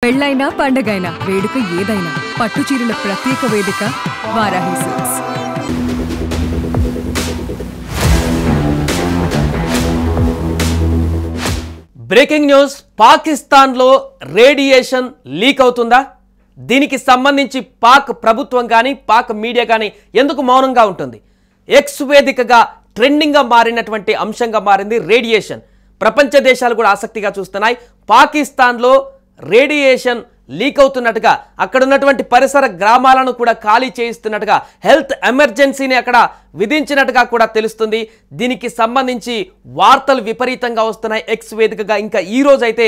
పెళ్ళైనా పండగైనా వేడుక ఏదైనా పట్టు చీరల ప్రత్యేక వేదిక వారాహి సిల్క్స్. బ్రేకింగ్ న్యూస్, పాకిస్తాన్లో రేడియేషన్ లీక్ అవుతుందా? దీనికి సంబంధించి పాక్ ప్రభుత్వం కానీ పాక్ మీడియా కానీ ఎందుకు మౌనంగా ఉంటుంది? ఎక్స్ వేదికగా ట్రెండింగ్గా మారినటువంటి అంశంగా మారింది రేడియేషన్. ప్రపంచ దేశాలు కూడా ఆసక్తిగా చూస్తున్నాయి. పాకిస్తాన్లో రేడియేషన్ లీక్ అవుతున్నట్టుగా, అక్కడ ఉన్నటువంటి పరిసర గ్రామాలను కూడా ఖాళీ చేయిస్తున్నట్టుగా, హెల్త్ ఎమర్జెన్సీని అక్కడ విధించినట్టుగా కూడా తెలుస్తుంది. దీనికి సంబంధించి వార్తలు విపరీతంగా వస్తున్నాయి ఎక్స్ వేదికగా. ఇంకా ఈ రోజు అయితే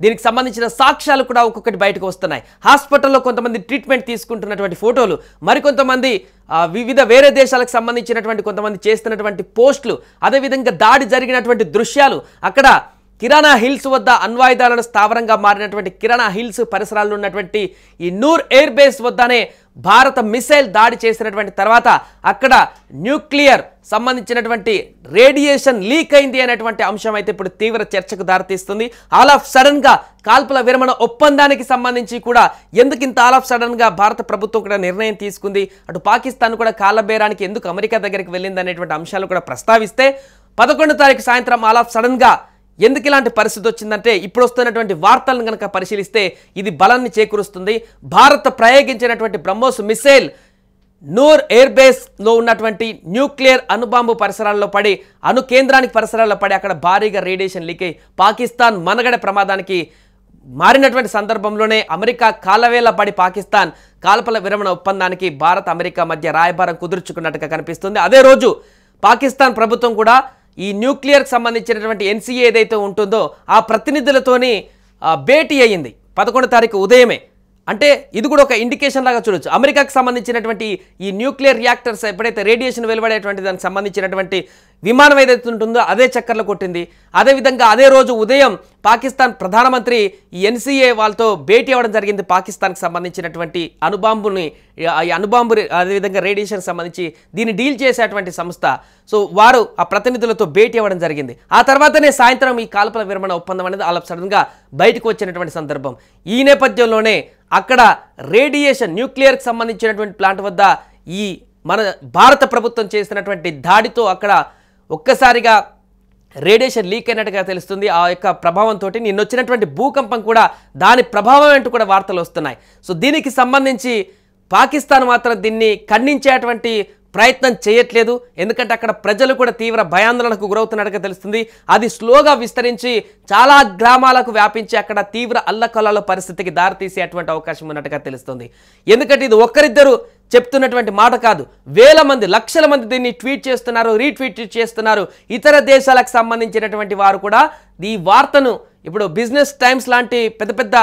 దీనికి సంబంధించిన సాక్ష్యాలు కూడా ఒక్కొక్కటి బయటకు వస్తున్నాయి. హాస్పిటల్లో కొంతమంది ట్రీట్మెంట్ తీసుకుంటున్నటువంటి ఫోటోలు, మరికొంతమంది వివిధ వేరే దేశాలకు సంబంధించినటువంటి కొంతమంది చేస్తున్నటువంటి పోస్టులు, అదేవిధంగా దాడి జరిగినటువంటి దృశ్యాలు, అక్కడ కిరాణా హిల్స్ వద్ద అణ్వాయుధాలను స్థావరంగా మారినటువంటి కిరాణా హిల్స్ పరిసరాల్లో ఉన్నటువంటి ఈ నూర్ ఎయిర్ బేస్ వద్దనే భారత మిసైల్ దాడి చేసినటువంటి తర్వాత అక్కడ న్యూక్లియర్ సంబంధించినటువంటి రేడియేషన్ లీక్ అయింది అనేటువంటి అంశం అయితే ఇప్పుడు తీవ్ర చర్చకు దారితీస్తుంది. ఆల్ ఆఫ్ సడన్ గా కాల్పుల విరమణ ఒప్పందానికి సంబంధించి కూడా ఎందుకు ఇంత ఆల్ ఆఫ్ సడన్ గా భారత ప్రభుత్వం కూడా నిర్ణయం తీసుకుంది, అటు పాకిస్తాన్ కూడా కాళ్ళబేరానికి ఎందుకు అమెరికా దగ్గరికి వెళ్ళింది అనేటువంటి అంశాలు కూడా ప్రస్తావిస్తే, 11వ తారీఖు సాయంత్రం ఆల్ ఆఫ్ సడన్ గా ఎందుకు ఇలాంటి పరిస్థితి వచ్చిందంటే, ఇప్పుడు వస్తున్నటువంటి వార్తలను కనుక పరిశీలిస్తే ఇది బలాన్ని చేకూరుస్తుంది. భారత్ ప్రయోగించినటువంటి బ్రహ్మోస్ మిసైల్ నూర్ ఎయిర్ బేస్లో ఉన్నటువంటి న్యూక్లియర్ అణుబాంబు పరిసరాల్లో పడి, అణు కేంద్రానికి పరిసరాల్లో పడి అక్కడ భారీగా రేడియేషన్ లీక్ అయి పాకిస్తాన్ మనగడ ప్రమాదానికి మారినటువంటి సందర్భంలోనే అమెరికా కాలవేళ పడి పాకిస్తాన్ కాల్పుల విరమణ ఒప్పందానికి భారత్ అమెరికా మధ్య రాయబారం కుదుర్చుకున్నట్టుగా కనిపిస్తుంది. అదే రోజు పాకిస్తాన్ ప్రభుత్వం కూడా ఈ న్యూక్లియర్కి సంబంధించినటువంటి ఎన్సీఏ ఏదైతే ఉంటుందో ఆ ప్రతినిధులతోని భేటీ అయ్యింది 11వ తారీఖు ఉదయమే. అంటే ఇది కూడా ఒక ఇండికేషన్ లాగా చూడొచ్చు. అమెరికాకు సంబంధించినటువంటి ఈ న్యూక్లియర్ రియాక్టర్స్ ఎప్పుడైతే రేడియేషన్ వెలువడేటువంటి దానికి సంబంధించినటువంటి విమానం ఏదైతే ఉంటుందో అదే చక్కర్లు కొట్టింది. అదేవిధంగా అదే రోజు ఉదయం పాకిస్తాన్ ప్రధానమంత్రి ఈ ఎన్సీఏ వాళ్ళతో భేటీ అవ్వడం జరిగింది. పాకిస్తాన్కి సంబంధించినటువంటి అణుబాంబుని, ఈ అణుబాంబు అదేవిధంగా రేడియేషన్ సంబంధించి దీన్ని డీల్ చేసేటువంటి సంస్థ, సో వారు ఆ ప్రతినిధులతో భేటీ అవ్వడం జరిగింది. ఆ తర్వాతనే సాయంత్రం ఈ కాల్పుల విరమణ ఒప్పందం అనేది ఆల్ ఆఫ్ సడన్గా బయటకు వచ్చినటువంటి సందర్భం. ఈ నేపథ్యంలోనే అక్కడ రేడియేషన్ న్యూక్లియర్కి సంబంధించినటువంటి ప్లాంట్ వద్ద ఈ మన భారత ప్రభుత్వం చేసినటువంటి దాడితో అక్కడ ఒక్కసారిగా రేడియేషన్ లీక్ అయినట్టుగా తెలుస్తుంది. ఆ యొక్క ప్రభావంతో నిన్నొచ్చినటువంటి భూకంపం కూడా దాని ప్రభావం అంటూ కూడా వార్తలు వస్తున్నాయి. సో దీనికి సంబంధించి పాకిస్తాన్ మాత్రం దీన్ని ఖండించేటువంటి ప్రయత్నం చేయట్లేదు. ఎందుకంటే అక్కడ ప్రజలు కూడా తీవ్ర భయాందోళనకు గురవుతున్నట్టుగా తెలుస్తుంది. అది స్లోగా విస్తరించి చాలా గ్రామాలకు వ్యాపించి అక్కడ తీవ్ర అల్లకల్లాల పరిస్థితికి దారితీసేటువంటి అవకాశం ఉన్నట్టుగా తెలుస్తుంది. ఎందుకంటే ఇది ఒక్కరిద్దరు చెప్తున్నటువంటి మాట కాదు, వేల మంది, లక్షల మంది దీన్ని ట్వీట్ చేస్తున్నారు, రీట్వీట్ చేస్తున్నారు. ఇతర దేశాలకు సంబంధించినటువంటి వారు కూడా ఈ వార్తను ఇప్పుడు బిజినెస్ టైమ్స్ లాంటి పెద్ద పెద్ద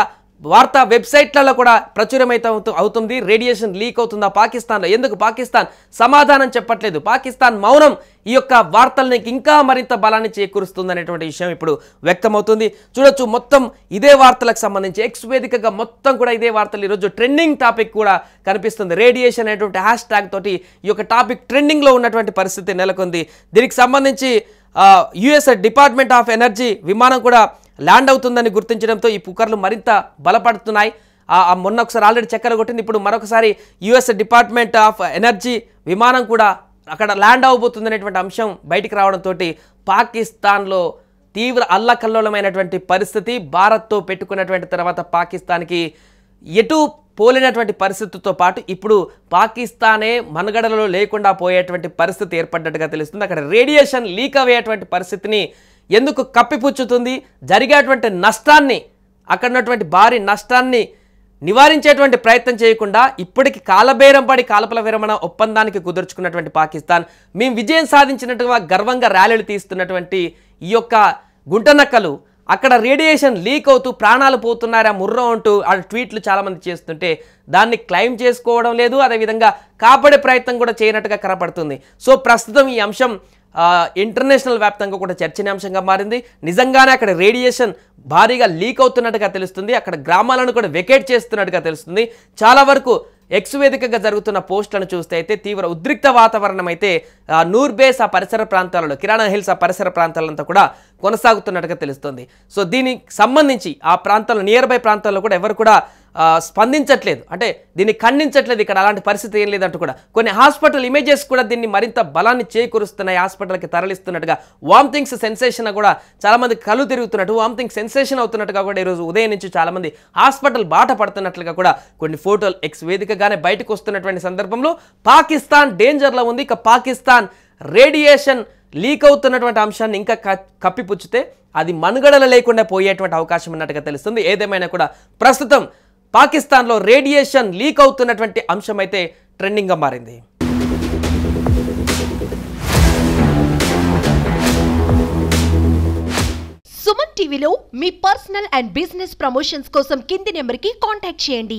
వార్తా వెబ్సైట్లలో కూడా ప్రచురమైతే అవుతుంది. రేడియేషన్ లీక్ అవుతుందా పాకిస్తాన్లో? ఎందుకు పాకిస్తాన్ సమాధానం చెప్పట్లేదు? పాకిస్తాన్ మౌనం ఈ యొక్క వార్తల్ని ఇంకా మరింత బలాన్ని చేకూరుస్తుంది అనేటువంటి విషయం ఇప్పుడు వ్యక్తమవుతుంది. చూడొచ్చు, మొత్తం ఇదే వార్తలకు సంబంధించి ఎక్స్ వేదికగా మొత్తం కూడా ఇదే వార్తలు ఈరోజు ట్రెండింగ్ టాపిక్ కూడా కనిపిస్తుంది. రేడియేషన్ అనేటువంటి హ్యాష్ ట్యాగ్ తోటి ఈ యొక్క టాపిక్ ట్రెండింగ్లో ఉన్నటువంటి పరిస్థితి నెలకొంది. దీనికి సంబంధించి యుఎస్ డిపార్ట్మెంట్ ఆఫ్ ఎనర్జీ విమానం కూడా ల్యాండ్ అవుతుందని గుర్తించడంతో ఈ పుకార్లు మరింత బలపడుతున్నాయి. మొన్న ఒకసారి ఆల్రెడీ చక్కెర కొట్టింది, ఇప్పుడు మరొకసారి యుఎస్ డిపార్ట్మెంట్ ఆఫ్ ఎనర్జీ విమానం కూడా అక్కడ ల్యాండ్ అవబోతుంది అనేటువంటి అంశం బయటికి రావడంతో పాకిస్తాన్లో తీవ్ర అల్లకల్లోలమైనటువంటి పరిస్థితి. భారత్తో పెట్టుకున్నటువంటి తర్వాత పాకిస్తాన్కి ఎటు పోలినటువంటి పరిస్థితితో పాటు ఇప్పుడు పాకిస్తానే మనుగడలో లేకుండా పోయేటువంటి పరిస్థితి ఏర్పడ్డట్టుగా తెలుస్తుంది. అక్కడ రేడియేషన్ లీక్ అయ్యేటువంటి పరిస్థితిని ఎందుకు కప్పిపుచ్చుతుంది? జరిగేటువంటి నష్టాన్ని, అక్కడ ఉన్నటువంటి భారీ నష్టాన్ని నివారించేటువంటి ప్రయత్నం చేయకుండా ఇప్పటికి కాలబేరం పడి కాల్పుల విరమణ ఒప్పందానికి కుదుర్చుకున్నటువంటి పాకిస్తాన్ మేము విజయం సాధించినట్టుగా గర్వంగా ర్యాలీలు తీస్తున్నటువంటి ఈ యొక్క గుంటనక్కలు అక్కడ రేడియేషన్ లీక్ అవుతూ ప్రాణాలు పోతున్నారా ముర్రం అంటూ ఆ ట్వీట్లు చాలామంది చేస్తుంటే దాన్ని క్లెయిమ్ చేసుకోవడం లేదు, అదేవిధంగా కాపాడే ప్రయత్నం కూడా చేయనట్టుగా కనపడుతుంది. సో ప్రస్తుతం ఈ అంశం ఇంటర్నేషనల్ వ్యాప్తంగా కూడా చర్చనీయాంశంగా మారింది. నిజంగానే అక్కడ రేడియేషన్ భారీగా లీక్ అవుతున్నట్టుగా తెలుస్తుంది. అక్కడ గ్రామాలను కూడా వెకేట్ చేస్తున్నట్టుగా తెలుస్తుంది. చాలా వరకు ఎక్స్ వేదికగా జరుగుతున్న పోస్టులను చూస్తే అయితే తీవ్ర ఉద్రిక్త వాతావరణం అయితే నూర్బేస్ ఆ పరిసర ప్రాంతాలలో, కిరాణా హిల్స్ ఆ పరిసర ప్రాంతాలంతా కూడా కొనసాగుతున్నట్టుగా తెలుస్తుంది. సో దీనికి సంబంధించి ఆ ప్రాంతాల్లో, నియర్ బై ప్రాంతాల్లో కూడా ఎవరు కూడా స్పందించట్లేదు, అంటే దీన్ని ఖండించట్లేదు. ఇక్కడ అలాంటి పరిస్థితి ఏం లేదంటూ కూడా కొన్ని హాస్పిటల్ ఇమేజెస్ కూడా దీన్ని మరింత బలాన్ని చేకూరుస్తున్నాయి. హాస్పిటల్కి తరలిస్తున్నట్టుగా వామిటింగ్స్ సెన్సేషన్ కూడా చాలామంది కళ్ళు తిరుగుతున్నట్టు, వామిటింగ్ సెన్సేషన్ అవుతున్నట్టుగా కూడా ఈరోజు ఉదయం నుంచి చాలామంది హాస్పిటల్ బాట పడుతున్నట్లుగా కూడా కొన్ని ఫోటోలు ఎక్స్ వేదికగానే బయటకు వస్తున్నటువంటి సందర్భంలో పాకిస్తాన్ డేంజర్లో ఉంది. ఇక పాకిస్తాన్ రేడియేషన్ లీక్ అవుతున్నటువంటి అంశాన్ని ఇంకా కప్పిపుచ్చితే అది మనుగడలు లేకుండా పోయేటువంటి అవకాశం ఉన్నట్టుగా తెలుస్తుంది. ఏదేమైనా కూడా ప్రస్తుతం పాకిస్తాన్లో రేడియేషన్ లీక్ అవుతున్నటువంటి అంశం అయితే ట్రెండింగ్గా మారింది. సుమన్ టీవీలో మీ పర్సనల్ అండ్ బిజినెస్ ప్రమోషన్స్ కోసం కింది నెంబర్కి కాంటాక్ట్ చేయండి.